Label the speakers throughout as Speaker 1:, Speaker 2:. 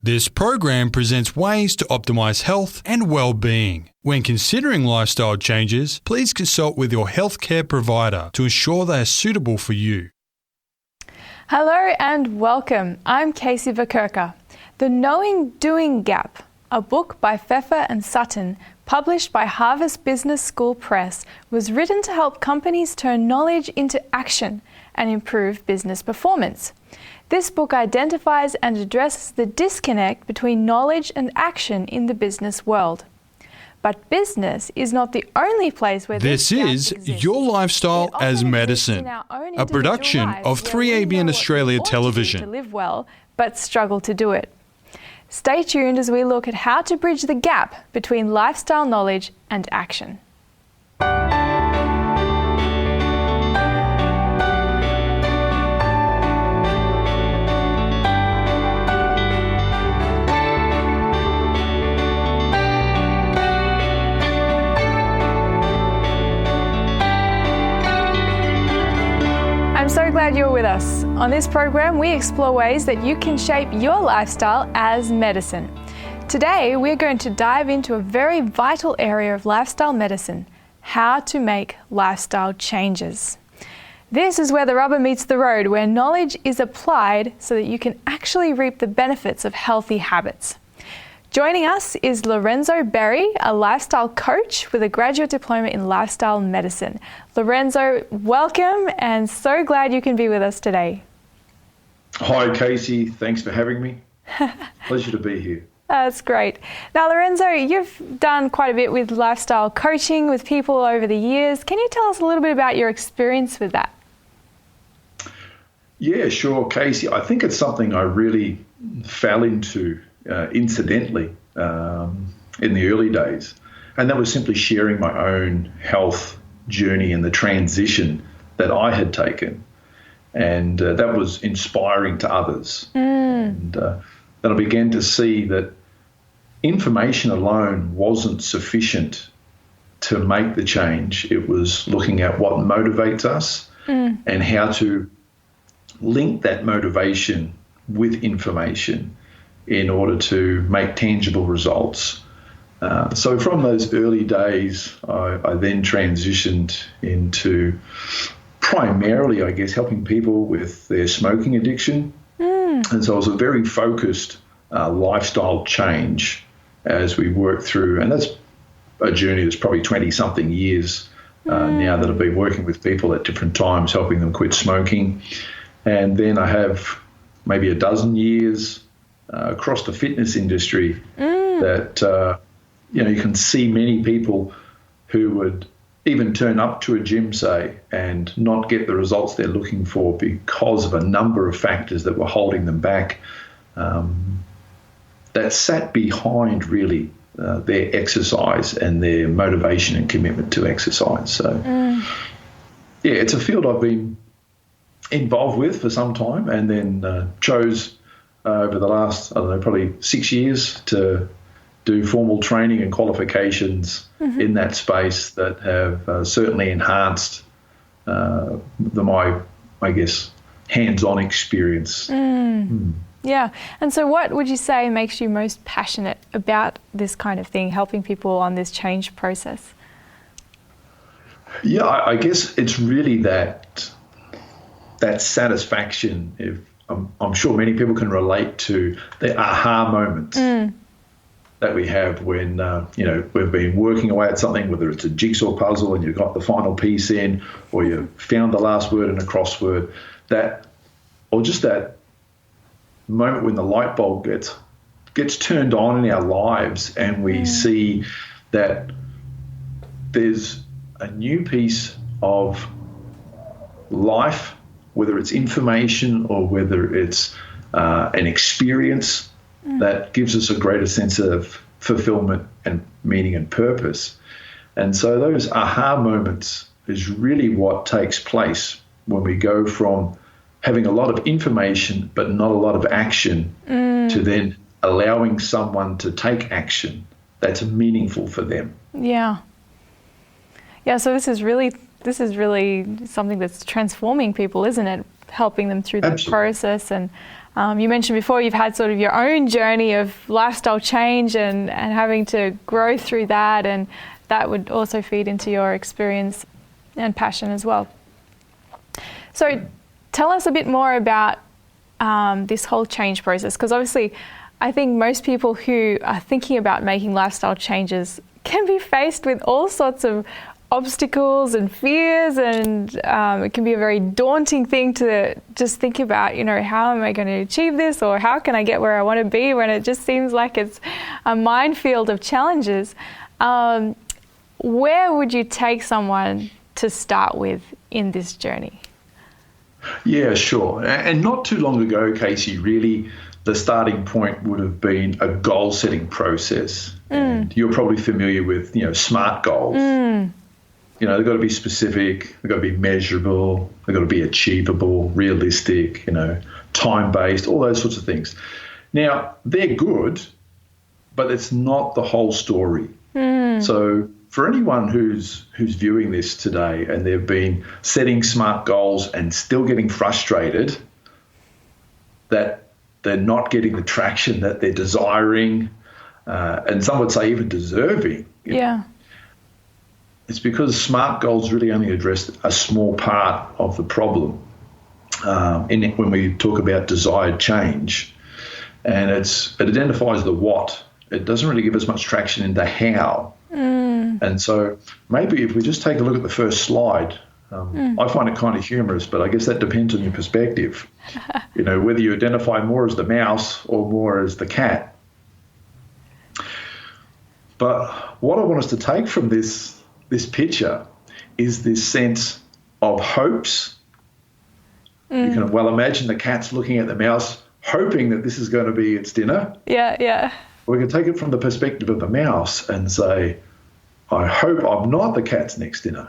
Speaker 1: This program presents ways to optimize health and well-being. When considering lifestyle changes, please consult with your healthcare provider to ensure they are suitable for you.
Speaker 2: Hello and welcome. I'm Kaysie Vokurka. The Knowing Doing Gap, a book by Pfeffer and Sutton, published by Harvard Business School Press, was written to help companies turn knowledge into action and improve business performance. This book identifies and addresses the disconnect between knowledge and action in the business world. But business is not the only place where this gap exists.
Speaker 1: Your Lifestyle as Medicine, a production of 3ABN Australia Television.
Speaker 2: To live well, but struggle to do it. Stay tuned as we look at how to bridge the gap between lifestyle knowledge and action. I'm so glad you're with us. On this program, we explore ways that you can shape your lifestyle as medicine. Today, we're going to dive into a very vital area of lifestyle medicine: how to make lifestyle changes. This is where the rubber meets the road, where knowledge is applied so that you can actually reap the benefits of healthy habits. Joining us is Lorenzo Berry, a lifestyle coach with a graduate diploma in lifestyle medicine. Lorenzo, welcome, and so glad you can be with us today.
Speaker 3: Hi, Kaysie. Thanks for having me. Pleasure to be here.
Speaker 2: That's great. Now, Lorenzo, you've done quite a bit with lifestyle coaching with people over the years. Can you tell us a little bit about your experience with that?
Speaker 3: Yeah, sure, Kaysie. I think it's something I really fell into incidentally in the early days. And that was simply sharing my own health journey and the transition that I had taken. And that was inspiring to others. And then I began to see that information alone wasn't sufficient to make the change. It was looking at what motivates us and how to link that motivation with information in order to make tangible results. So from those early days, I then transitioned into primarily, I guess, helping people with their smoking addiction. And so it was a very focused lifestyle change as we worked through, and that's a journey that's probably 20-something years now that I've been working with people at different times, helping them quit smoking. And then I have maybe a dozen years across the fitness industry that, you can see many people who would even turn up to a gym, say, and not get the results they're looking for because of a number of factors that were holding them back, that sat behind really their exercise and their motivation and commitment to exercise. So, yeah, it's a field I've been involved with for some time, and then chose over the last, probably 6 years to do formal training and qualifications in that space that have certainly enhanced my hands-on experience.
Speaker 2: Yeah. And so what would you say makes you most passionate about this kind of thing, helping people on this change process?
Speaker 3: Yeah, I guess it's really that satisfaction. I'm sure many people can relate to the aha moments that we have when, we've been working away at something, whether it's a jigsaw puzzle and you've got the final piece in, or you found the last word in a crossword, or just that moment when the light bulb gets turned on in our lives and we see that there's a new piece of life, whether it's information or whether it's an experience that gives us a greater sense of fulfillment and meaning and purpose. And so those aha moments is really what takes place when we go from having a lot of information but not a lot of action to then allowing someone to take action that's meaningful for them.
Speaker 2: Yeah. Yeah, so this is really something that's transforming people, isn't it? helping them through the
Speaker 3: Absolutely.
Speaker 2: process. And you mentioned before you've had sort of your own journey of lifestyle change and having to grow through that, and that would also feed into your experience and passion as well. So tell us a bit more about this whole change process, because obviously I think most people who are thinking about making lifestyle changes can be faced with all sorts of obstacles and fears, and it can be a very daunting thing to just think about, how am I going to achieve this, or how can I get where I want to be, when it just seems like it's a minefield of challenges. Where would you take someone to start with in this journey?
Speaker 3: Yeah, sure. And not too long ago, Kaysie, really the starting point would have been a goal-setting process. And you're probably familiar with, SMART goals. They've got to be specific, they've got to be measurable, they've got to be achievable, realistic, time-based, all those sorts of things. Now, they're good, but it's not the whole story. So for anyone who's viewing this today and they've been setting SMART goals and still getting frustrated that they're not getting the traction that they're desiring, and some would say even deserving, it's because SMART goals really only address a small part of the problem when we talk about desired change. And it identifies the what. It doesn't really give us much traction in the how. And so maybe if we just take a look at the first slide, I find it kind of humorous, but I guess that depends on your perspective. Whether you identify more as the mouse or more as the cat. But what I want us to take from this picture is this sense of hopes. You can well imagine the cat's looking at the mouse, hoping that this is going to be its dinner.
Speaker 2: Yeah.
Speaker 3: We can take it from the perspective of the mouse and say, I hope I'm not the cat's next dinner.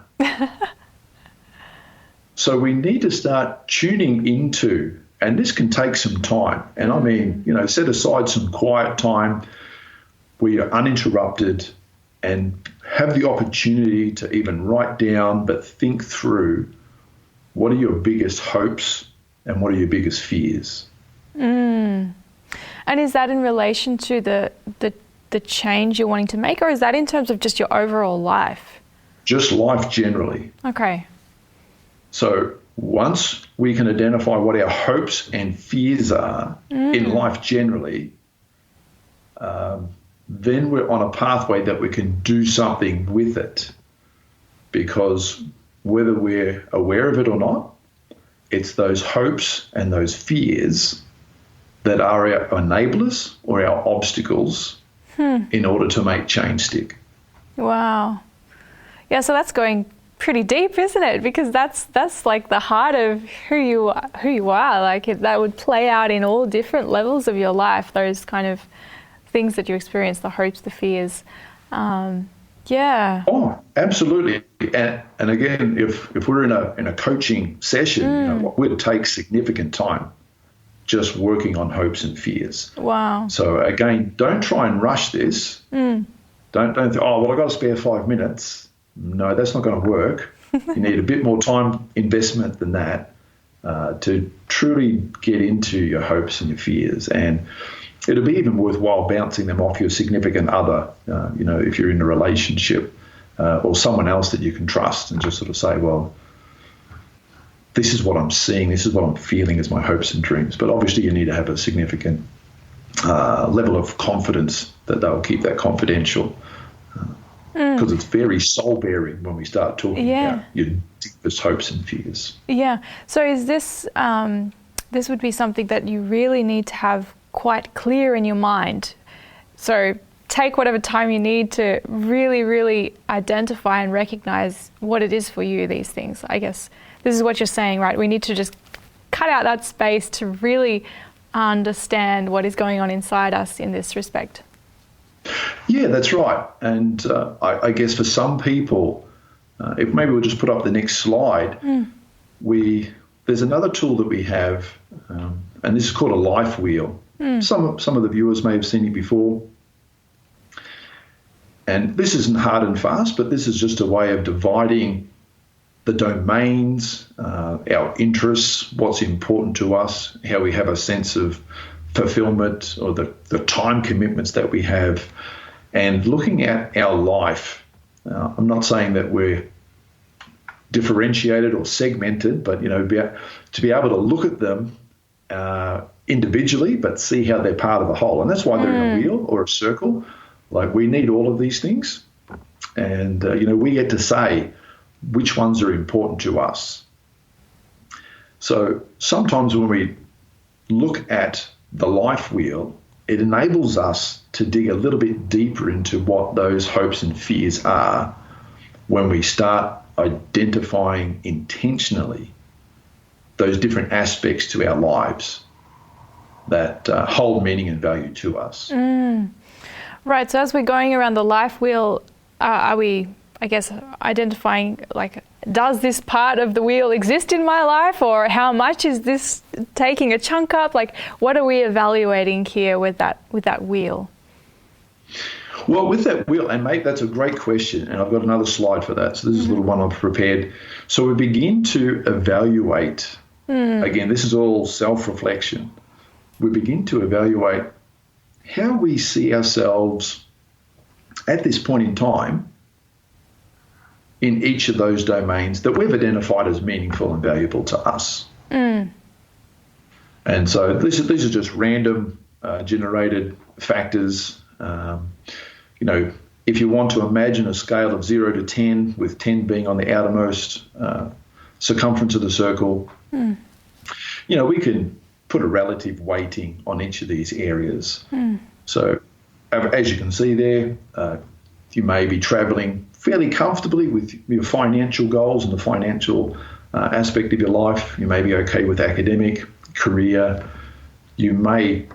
Speaker 3: So we need to start tuning into, and this can take some time. And I mean, set aside some quiet time where you're uninterrupted and have the opportunity to even write down but think through what are your biggest hopes and what are your biggest fears.
Speaker 2: And is that in relation to the change you're wanting to make, or is that in terms of just your overall life?
Speaker 3: Just life generally.
Speaker 2: Okay.
Speaker 3: So once we can identify what our hopes and fears are in life generally, then we're on a pathway that we can do something with it. Because whether we're aware of it or not, it's those hopes and those fears that are our enablers or our obstacles in order to make change stick.
Speaker 2: Wow. Yeah, so that's going pretty deep, isn't it? Because that's like the heart of who you are. Like that would play out in all different levels of your life, those kind of things that you experience, the hopes, the fears.
Speaker 3: Oh, absolutely. And again, if we're in a coaching session, we'd take significant time just working on hopes and fears.
Speaker 2: Wow.
Speaker 3: So again, don't try and rush this. Don't think, I've got to spare 5 minutes. No, that's not going to work. You need a bit more time investment than that to truly get into your hopes and your fears. And it'll be even worthwhile bouncing them off your significant other, if you're in a relationship or someone else that you can trust, and just sort of say, well, this is what I'm seeing, this is what I'm feeling as my hopes and dreams. But obviously you need to have a significant level of confidence that they'll keep that confidential, because it's very soul-bearing when we start talking about your deepest hopes and fears. Yeah.
Speaker 2: So is this, this would be something that you really need to have quite clear in your mind. So take whatever time you need to really, really identify and recognize what it is for you, these things. I guess this is what you're saying, right? We need to just cut out that space to really understand what is going on inside us in this respect.
Speaker 3: Yeah, that's right. And I guess for some people, if maybe we'll just put up the next slide, there's another tool that we have, and this is called a life wheel. Some of the viewers may have seen it before. And this isn't hard and fast, but this is just a way of dividing the domains, our interests, what's important to us, how we have a sense of fulfillment or the time commitments that we have, and looking at our life. I'm not saying that we're differentiated or segmented, but to be able to look at them individually, but see how they're part of a whole. And that's why they're in a wheel or a circle. Like, we need all of these things, and we get to say which ones are important to us. So sometimes when we look at the life wheel, it enables us to dig a little bit deeper into what those hopes and fears are when we start identifying intentionally those different aspects to our lives that hold meaning and value to us.
Speaker 2: Right, so as we're going around the life wheel, are we, I guess, identifying, like, does this part of the wheel exist in my life, or how much is this taking a chunk up? Like, what are we evaluating here with that wheel?
Speaker 3: Well, with that wheel, and mate, that's a great question, and I've got another slide for that. So this is a little one I've prepared. So we begin to evaluate. Again, this is all self-reflection. We begin to evaluate how we see ourselves at this point in time in each of those domains that we've identified as meaningful and valuable to us. And so these are just random generated factors. If you want to imagine a scale of 0 to 10, with 10 being on the outermost circumference of the circle, we can put a relative weighting on each of these areas. So as you can see there, you may be traveling fairly comfortably with your financial goals and the financial aspect of your life. You may be okay with academic, career. You may,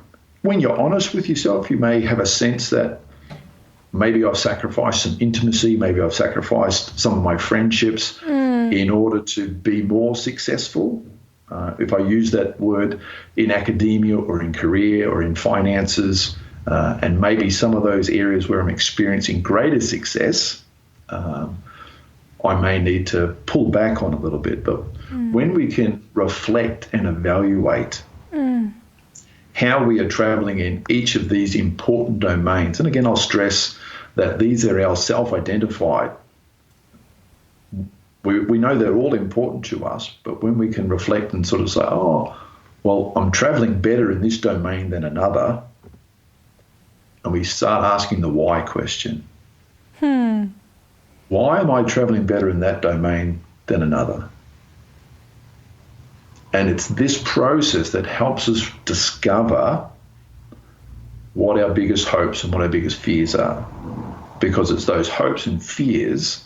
Speaker 3: when you're honest with yourself, you may have a sense that maybe I've sacrificed some intimacy, maybe I've sacrificed some of my friendships in order to be more successful. If I use that word in academia or in career or in finances, and maybe some of those areas where I'm experiencing greater success, I may need to pull back on a little bit. But when we can reflect and evaluate how we are traveling in each of these important domains, and again, I'll stress that these are our self-identified. We know they're all important to us, but when we can reflect and sort of say, oh, well, I'm traveling better in this domain than another, and we start asking the why question. Why am I traveling better in that domain than another? And it's this process that helps us discover what our biggest hopes and what our biggest fears are, because it's those hopes and fears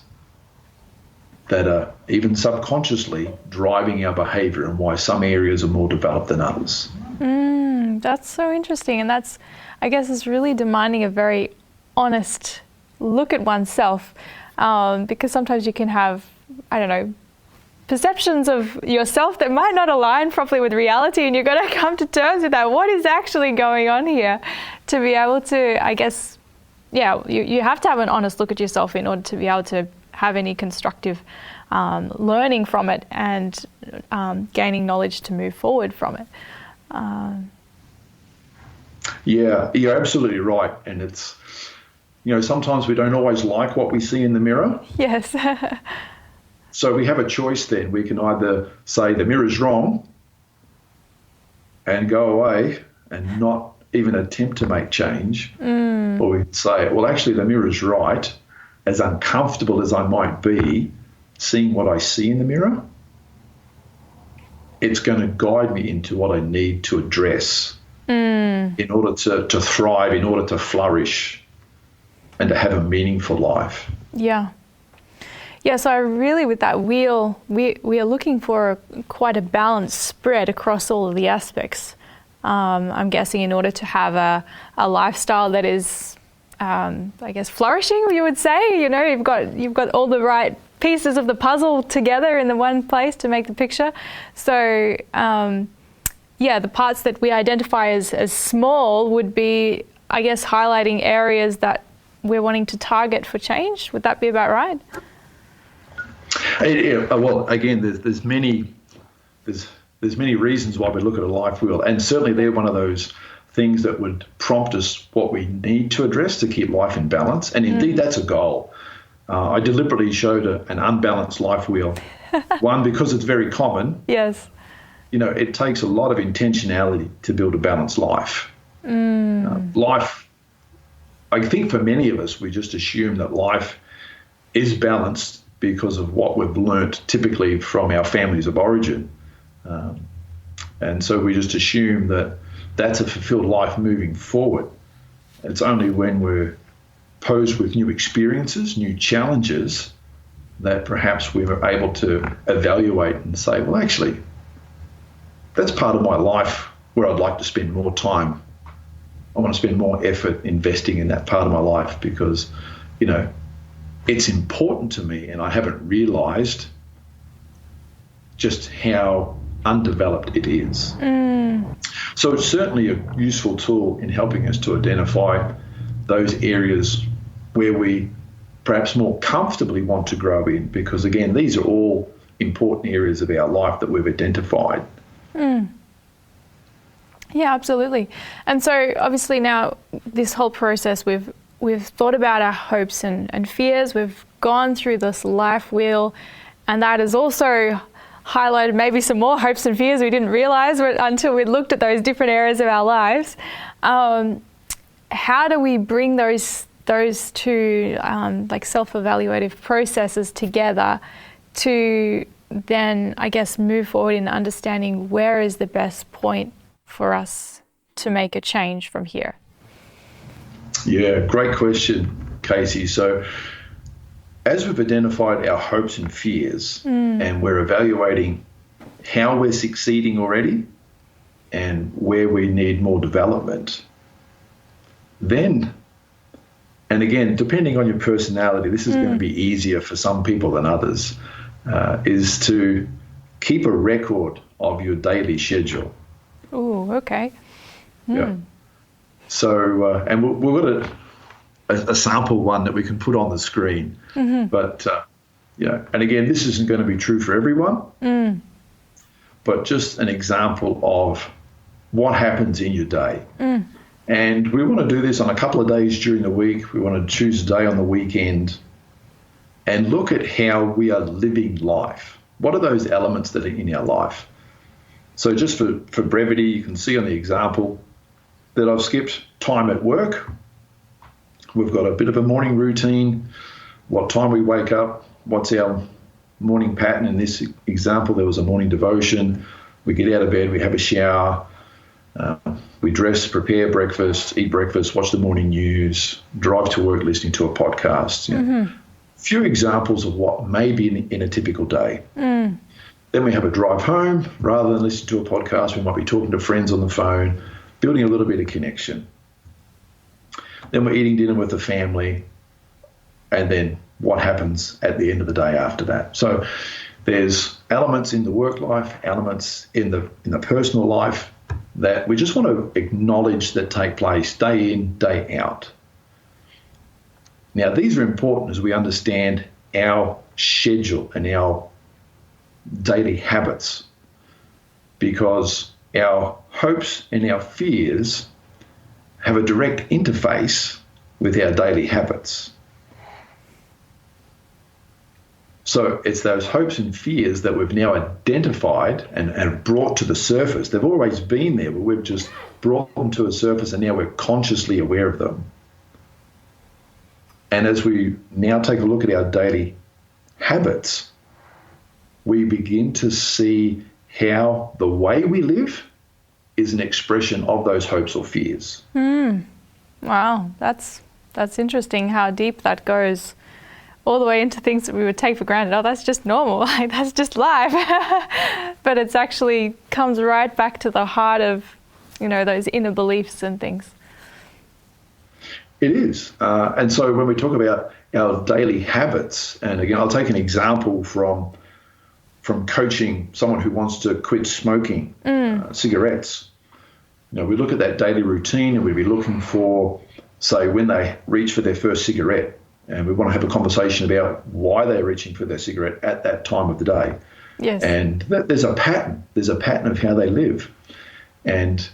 Speaker 3: that are even subconsciously driving our behavior and why some areas are more developed than others.
Speaker 2: That's so interesting. And that's, I guess, it's really demanding a very honest look at oneself, because sometimes you can have, perceptions of yourself that might not align properly with reality, and you've got to come to terms with that. What is actually going on here to be able to, I guess, you have to have an honest look at yourself in order to be able to have any constructive learning from it and gaining knowledge to move forward from it.
Speaker 3: Yeah, you're absolutely right. And it's, sometimes we don't always like what we see in the mirror.
Speaker 2: Yes.
Speaker 3: So we have a choice then. We can either say the mirror's wrong and go away and not even attempt to make change, or we can say, well, actually the mirror's right. As uncomfortable as I might be seeing what I see in the mirror, it's going to guide me into what I need to address in order to thrive, in order to flourish and to have a meaningful life.
Speaker 2: Yeah, so I really, with that wheel, we are looking for quite a balanced spread across all of the aspects. I'm guessing in order to have a lifestyle that is, I guess, flourishing, you would say. You've got all the right pieces of the puzzle together in the one place to make the picture. So, the parts that we identify as small would be, I guess, highlighting areas that we're wanting to target for change. Would that be about right?
Speaker 3: Well, again, there's many reasons why we look at a life wheel, and certainly they're one of those things that would prompt us what we need to address to keep life in balance. And indeed, that's a goal. I deliberately showed an unbalanced life wheel. One, because it's very common.
Speaker 2: Yes.
Speaker 3: It takes a lot of intentionality to build a balanced life. Life, I think for many of us, we just assume that life is balanced because of what we've learnt typically from our families of origin. And so we just assume that that's a fulfilled life moving forward. It's only when we're posed with new experiences, new challenges, that perhaps we were able to evaluate and say, well, actually, that's part of my life where I'd like to spend more time. I want to spend more effort investing in that part of my life because, it's important to me, and I haven't realised just how undeveloped it is. So it's certainly a useful tool in helping us to identify those areas where we perhaps more comfortably want to grow in, because again, these are all important areas of our life that we've identified.
Speaker 2: Yeah, absolutely. And so obviously now this whole process, we've thought about our hopes and fears. We've gone through this life wheel, and that has also highlighted maybe some more hopes and fears we didn't realize until we looked at those different areas of our lives. How do we bring those two like self-evaluative processes together to then, I guess, move forward in understanding where is the best point for us to make a change from here?
Speaker 3: Yeah, great question, Kaysie. So as we've identified our hopes and fears and we're evaluating how we're succeeding already and where we need more development, then, and again, depending on your personality, this is going to be easier for some people than others, is to keep a record of your daily schedule.
Speaker 2: Oh, okay.
Speaker 3: Yeah. So, and we've got a sample one that we can put on the screen. But, and again, this isn't going to be true for everyone, but just an example of what happens in your day. And we want to do this on a couple of days during the week. We want to choose a day on the weekend and look at how we are living life. What are those elements that are in our life? So just for brevity, you can see on the example that I've skipped time at work. We've got a bit of a morning routine, what time we wake up, what's our morning pattern. In this example, there was a morning devotion. We get out of bed, we have a shower, we dress, prepare breakfast, eat breakfast, watch the morning news, drive to work listening to a podcast. Few examples of what may be in a typical day. Then we have a drive home. Rather than listening to a podcast, we might be talking to friends on the phone, building a little bit of connection. Then we're eating dinner with the family, and then what happens at the end of the day after that. So there's elements in the work life, elements in the personal life that we just want to acknowledge that take place day in, day out. Now, these are important as we understand our schedule and our daily habits, because our hopes and our fears have a direct interface with our daily habits. So it's those hopes and fears that we've now identified and brought to the surface. They've always been there, but we've just brought them to the surface, and now we're consciously aware of them. And as we now take a look at our daily habits, we begin to see how the way we live is an expression of those hopes or fears.
Speaker 2: Wow, that's interesting how deep that goes, all the way into things that we would take for granted. Oh, that's just normal, like that's just life. But it's actually comes right back to the heart of, those inner beliefs and things.
Speaker 3: It is. And so when we talk about our daily habits, and again, I'll take an example from coaching someone who wants to quit smoking cigarettes. We look at that daily routine, and we'd be looking for, say, when they reach for their first cigarette, and we want to have a conversation about why they're reaching for their cigarette at that time of the day.
Speaker 2: Yes.
Speaker 3: And there's a pattern. There's a pattern of how they live. And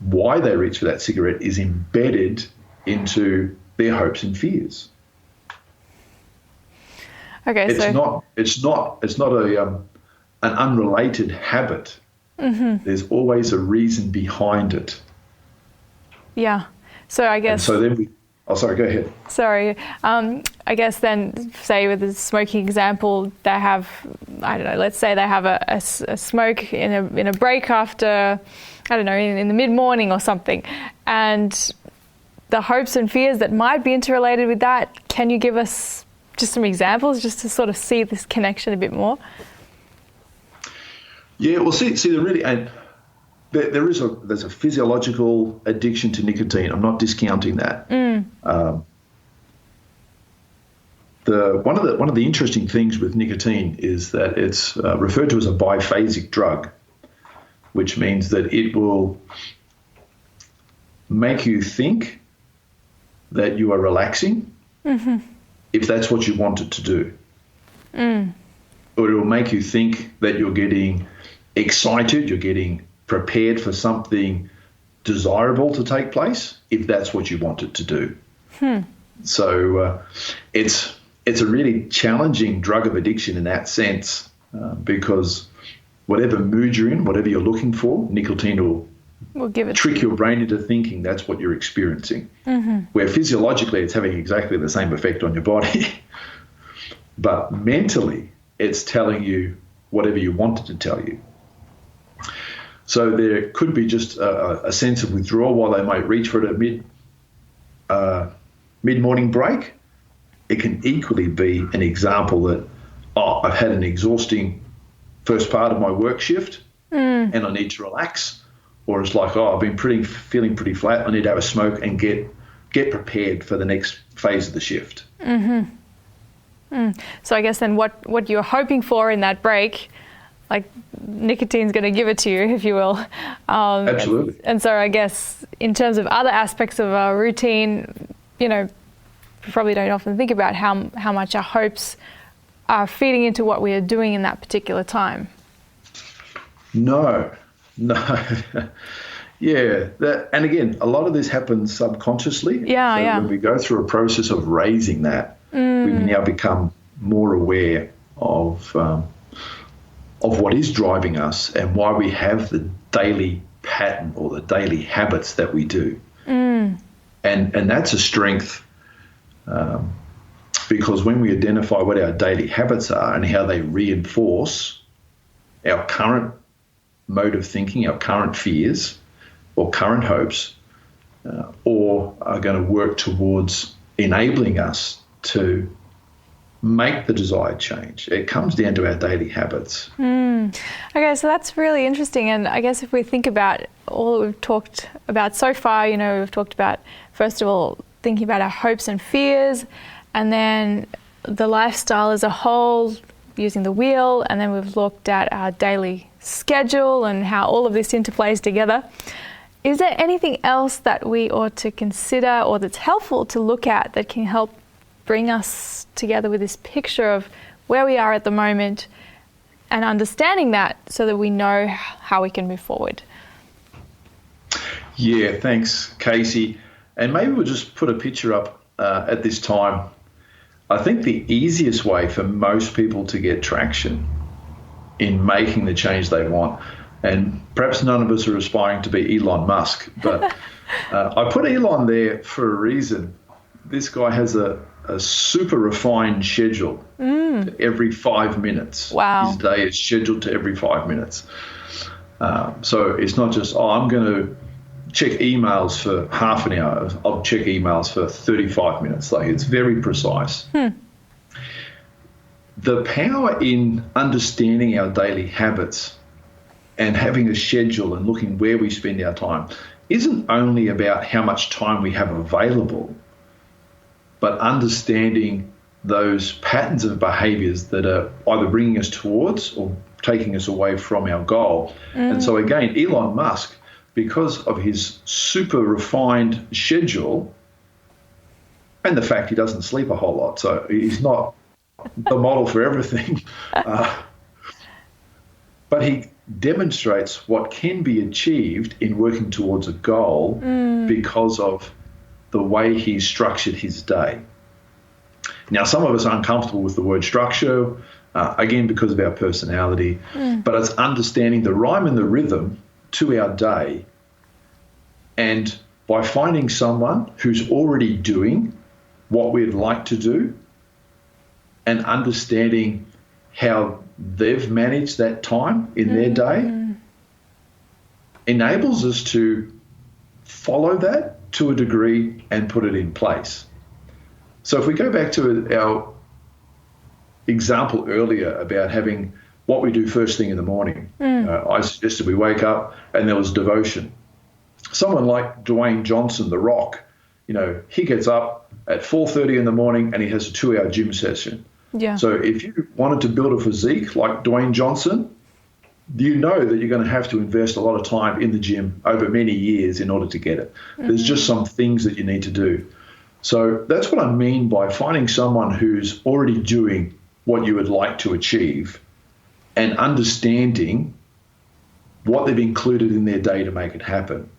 Speaker 3: why they reach for that cigarette is embedded into their hopes and fears.
Speaker 2: Okay,
Speaker 3: it's not an unrelated habit.
Speaker 2: Mm-hmm.
Speaker 3: There's always a reason behind it.
Speaker 2: Yeah. So I guess.
Speaker 3: And so then sorry, go ahead.
Speaker 2: Sorry. I guess then, say with the smoking example, they have, I don't know, let's say they have a smoke in a break after, I don't know, in the mid-morning or something, and the hopes and fears that might be interrelated with that. Can you give us just some examples just to sort of see this connection a bit more?
Speaker 3: Yeah, well, see, there's a physiological addiction to nicotine. I'm not discounting that. One of the interesting things with nicotine is that it's referred to as a biphasic drug, which means that it will make you think that you are relaxing, mm-hmm. if that's what you want it to do. Or it will make you think that you're getting excited, you're getting prepared for something desirable to take place, if that's what you want it to do. So it's a really challenging drug of addiction in that sense, because whatever mood you're in, whatever you're looking for, nicotine will give it trick your brain into thinking that's what you're experiencing. Mm-hmm. Where physiologically it's having exactly the same effect on your body. But mentally it's telling you whatever you want it to tell you. So there could be just a sense of withdrawal while they might reach for it at mid-morning break. It can equally be an example that, I've had an exhausting first part of my work shift and I need to relax. Or it's like, I've been feeling pretty flat. I need to have a smoke and get prepared for the next phase of the shift.
Speaker 2: Mm-hmm. So I guess then what you're hoping for in that break, like nicotine's going to give it to you, if you will.
Speaker 3: Absolutely.
Speaker 2: And so I guess in terms of other aspects of our routine, we probably don't often think about how much our hopes are feeding into what we are doing in that particular time.
Speaker 3: No. Yeah. And again, a lot of this happens subconsciously.
Speaker 2: Yeah,
Speaker 3: so when we go through a process of raising that, we now become more aware of what is driving us and why we have the daily pattern or the daily habits that we do. And that's a strength, because when we identify what our daily habits are and how they reinforce our current mode of thinking, our current fears or current hopes, or are going to work towards enabling us to make the desired change. It comes down to our daily habits.
Speaker 2: Okay, so that's really interesting. And I guess if we think about all that we've talked about so far, we've talked about, first of all, thinking about our hopes and fears, and then the lifestyle as a whole, using the wheel, and then we've looked at our daily schedule and how all of this interplays together. Is there anything else that we ought to consider or that's helpful to look at that can help bring us together with this picture of where we are at the moment and understanding that so that we know how we can move forward?
Speaker 3: Yeah, thanks, Kaysie. And maybe we'll just put a picture up at this time. I think the easiest way for most people to get traction in making the change they want, and perhaps none of us are aspiring to be Elon Musk, but I put Elon there for a reason. This guy has a super refined schedule every 5 minutes.
Speaker 2: Wow.
Speaker 3: His day is scheduled to every 5 minutes. So it's not just, I'm going to check emails for half an hour. I'll check emails for 35 minutes. Like, it's very precise. The power in understanding our daily habits and having a schedule and looking where we spend our time isn't only about how much time we have available, but understanding those patterns of behaviours that are either bringing us towards or taking us away from our goal. And so again, Elon Musk, because of his super refined schedule, and the fact he doesn't sleep a whole lot. So he's not the model for everything. But he demonstrates what can be achieved in working towards a goal because of the way he's structured his day. Now, some of us are uncomfortable with the word structure, again, because of our personality, but it's understanding the rhyme and the rhythm to our day. And by finding someone who's already doing what we'd like to do and understanding how they've managed that time in their day enables us to follow that to a degree and put it in place. So if we go back to our example earlier about having what we do first thing in the morning, I suggested we wake up and there was devotion. Someone like Dwayne Johnson, The Rock, he gets up at 4:30 in the morning and he has a 2-hour gym session.
Speaker 2: Yeah.
Speaker 3: So if you wanted to build a physique like Dwayne Johnson, you know that you're going to have to invest a lot of time in the gym over many years in order to get it. There's just some things that you need to do. So that's what I mean by finding someone who's already doing what you would like to achieve and understanding what they've included in their day to make it happen.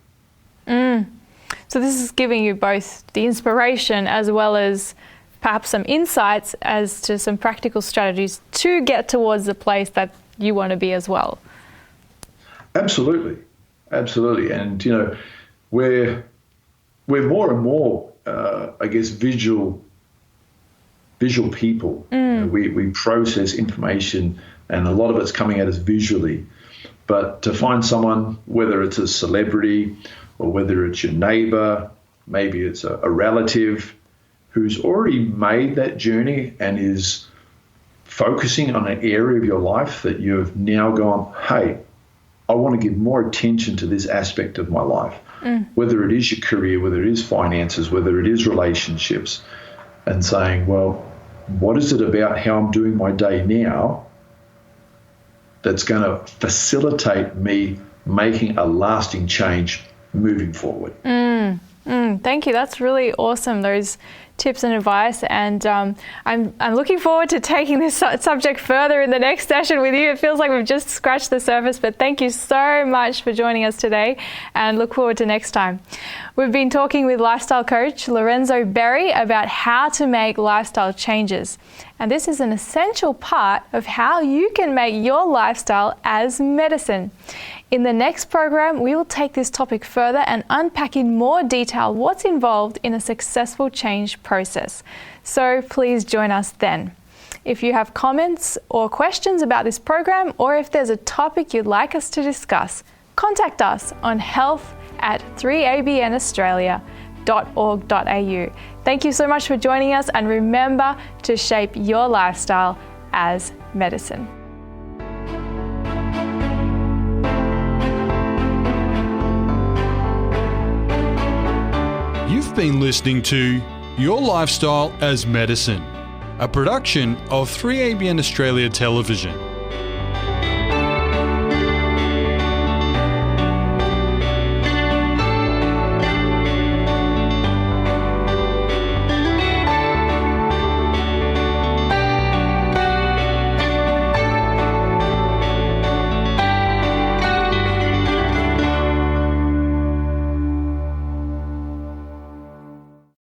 Speaker 2: So this is giving you both the inspiration as well as perhaps some insights as to some practical strategies to get towards the place that you want to be as well.
Speaker 3: Absolutely. And, we're more and more, visual people. We process information and a lot of it's coming at us visually. But to find someone, whether it's a celebrity or whether it's your neighbor, maybe it's a relative who's already made that journey and is focusing on an area of your life that you've now gone, hey, I want to give more attention to this aspect of my life, whether it is your career, whether it is finances, whether it is relationships, and saying, well, what is it about how I'm doing my day now that's going to facilitate me making a lasting change moving forward?
Speaker 2: Thank you. That's really awesome, those tips and advice. And I'm looking forward to taking this subject further in the next session with you. It feels like we've just scratched the surface, but thank you so much for joining us today and look forward to next time. We've been talking with lifestyle coach Lorenzo Berry about how to make lifestyle changes. And this is an essential part of how you can make your lifestyle as medicine. In the next program, we will take this topic further and unpack in more detail what's involved in a successful change process. So please join us then. If you have comments or questions about this program, or if there's a topic you'd like us to discuss, contact us on health@3abnaustralia.org.au. Thank you so much for joining us, and remember to shape your lifestyle as medicine.
Speaker 1: You've been listening to Your Lifestyle as Medicine, a production of 3ABN Australia Television.